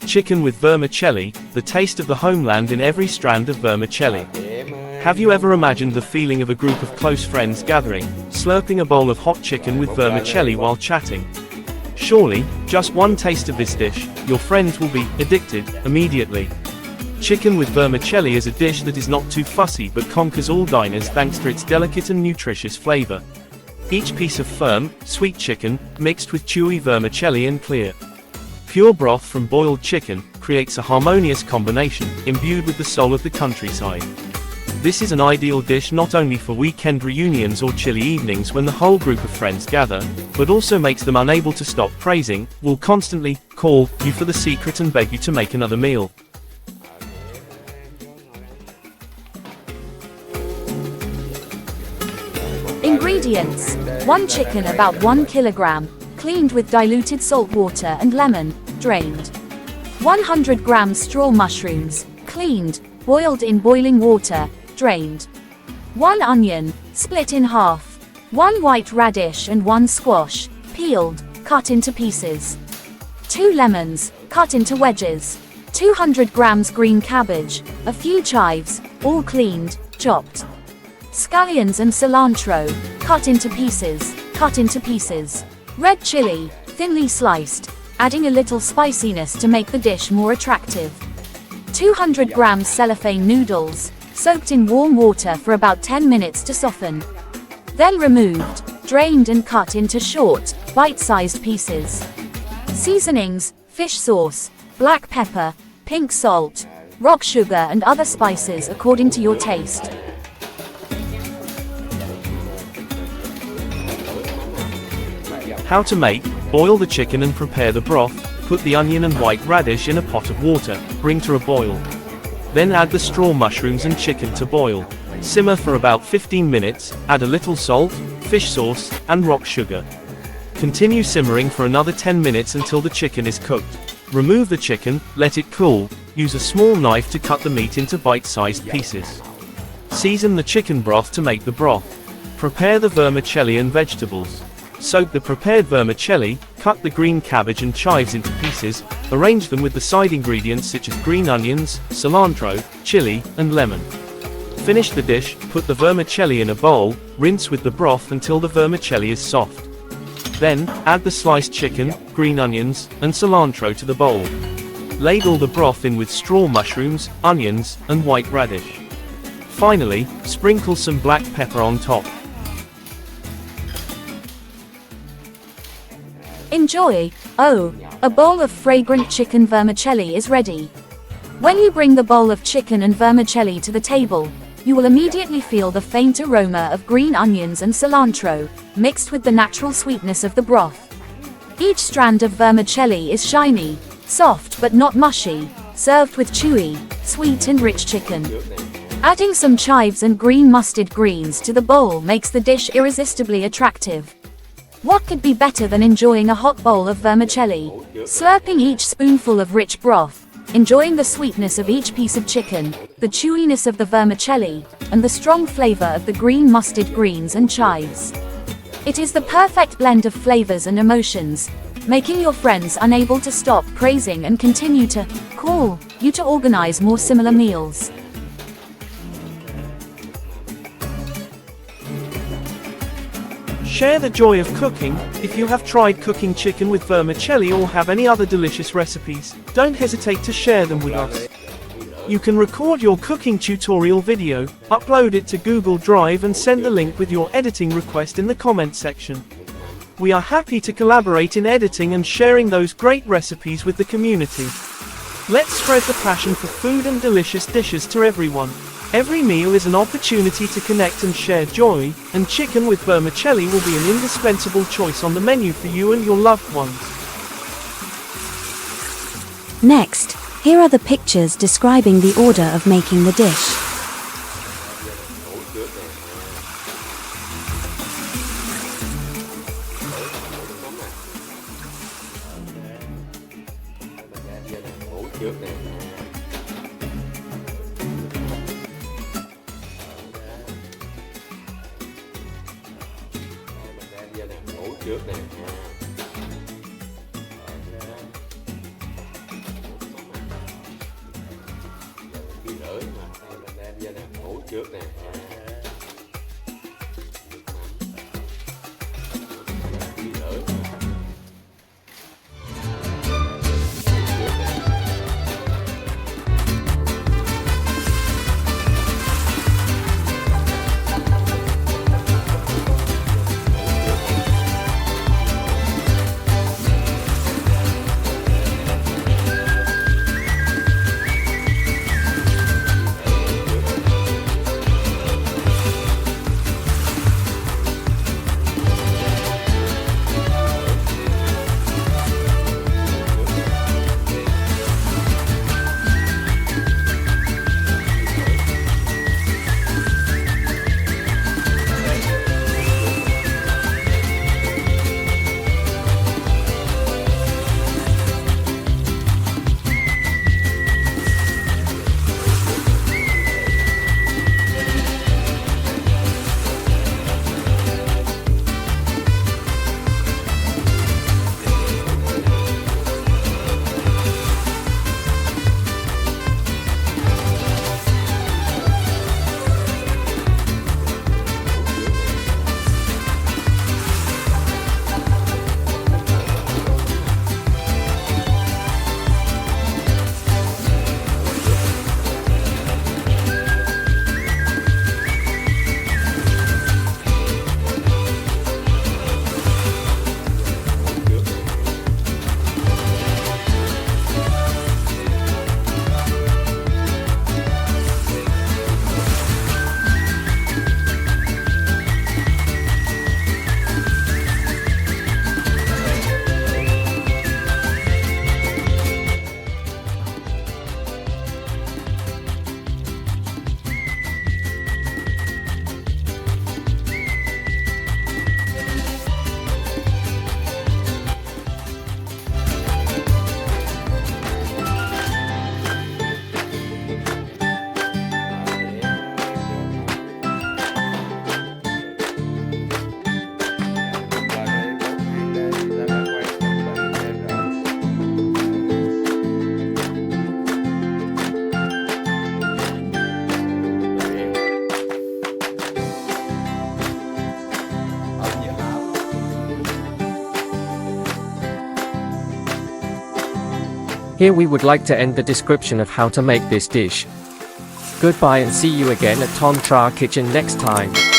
Chicken with vermicelli, the taste of the homeland in every strand of vermicelli. Have you ever imagined the feeling of a group of close friends gathering, slurping a bowl of hot chicken with vermicelli while chatting? Surely, just one taste of this dish, your friends will be addicted immediately. Chicken with vermicelli is a dish that is not too fussy but conquers all diners thanks to its delicate and nutritious flavor. Each piece of firm, sweet chicken, mixed with chewy vermicelli and clear, pure broth from boiled chicken, creates a harmonious combination, imbued with the soul of the countryside. This is an ideal dish not only for weekend reunions or chilly evenings when the whole group of friends gather, but also makes them unable to stop praising, will constantly call you for the secret and beg you to make another meal. Ingredients: 1 chicken about 1 kilogram, cleaned with diluted salt water and lemon, drained. 100 grams straw mushrooms, cleaned, boiled in boiling water, drained. 1 onion, split in half. 1 white radish and 1 squash, peeled, cut into pieces. 2 lemons, cut into wedges. 200 grams green cabbage, a few chives, all cleaned, chopped. Scallions and cilantro, cut into pieces. Red chili, thinly sliced, adding a little spiciness to make the dish more attractive. 200 grams cellophane noodles, soaked in warm water for about 10 minutes to soften. Then removed, drained and cut into short, bite-sized pieces. Seasonings: fish sauce, black pepper, pink salt, rock sugar and other spices according to your taste. How to make: boil the chicken and prepare the broth, put the onion and white radish in a pot of water, bring to a boil. Then add the straw mushrooms and chicken to boil. Simmer for about 15 minutes, add a little salt, fish sauce, and rock sugar. Continue simmering for another 10 minutes until the chicken is cooked. Remove the chicken, let it cool, use a small knife to cut the meat into bite-sized pieces. Season the chicken broth to make the broth. Prepare the vermicelli and vegetables. Soak the prepared vermicelli, cut the green cabbage and chives into pieces, arrange them with the side ingredients such as green onions, cilantro, chili, and lemon. Finish the dish, put the vermicelli in a bowl, rinse with the broth until the vermicelli is soft. Then, add the sliced chicken, green onions, and cilantro to the bowl. Ladle the broth in with straw mushrooms, onions, and white radish. Finally, sprinkle some black pepper on top. Enjoy! Oh, a bowl of fragrant chicken vermicelli is ready. When you bring the bowl of chicken and vermicelli to the table, you will immediately feel the faint aroma of green onions and cilantro, mixed with the natural sweetness of the broth. Each strand of vermicelli is shiny, soft but not mushy, served with chewy, sweet and rich chicken. Adding some chives and green mustard greens to the bowl makes the dish irresistibly attractive. What could be better than enjoying a hot bowl of vermicelli, slurping each spoonful of rich broth, enjoying the sweetness of each piece of chicken, the chewiness of the vermicelli, and the strong flavor of the green mustard greens and chives. It is the perfect blend of flavors and emotions, making your friends unable to stop praising and continue to call you to organize more similar meals. Share the joy of cooking. If you have tried cooking chicken with vermicelli or have any other delicious recipes, don't hesitate to share them with us. You can record your cooking tutorial video, upload it to Google Drive and send the link with your editing request in the comment section. We are happy to collaborate in editing and sharing those great recipes with the community. Let's spread the passion for food and delicious dishes to everyone. Every meal is an opportunity to connect and share joy, and chicken with vermicelli will be an indispensable choice on the menu for you and your loved ones. Next, here are the pictures describing the order of making the dish. Trước nè trước nè. Here we would like to end the description of how to make this dish. Goodbye and see you again at Thanhtra Kitchen next time.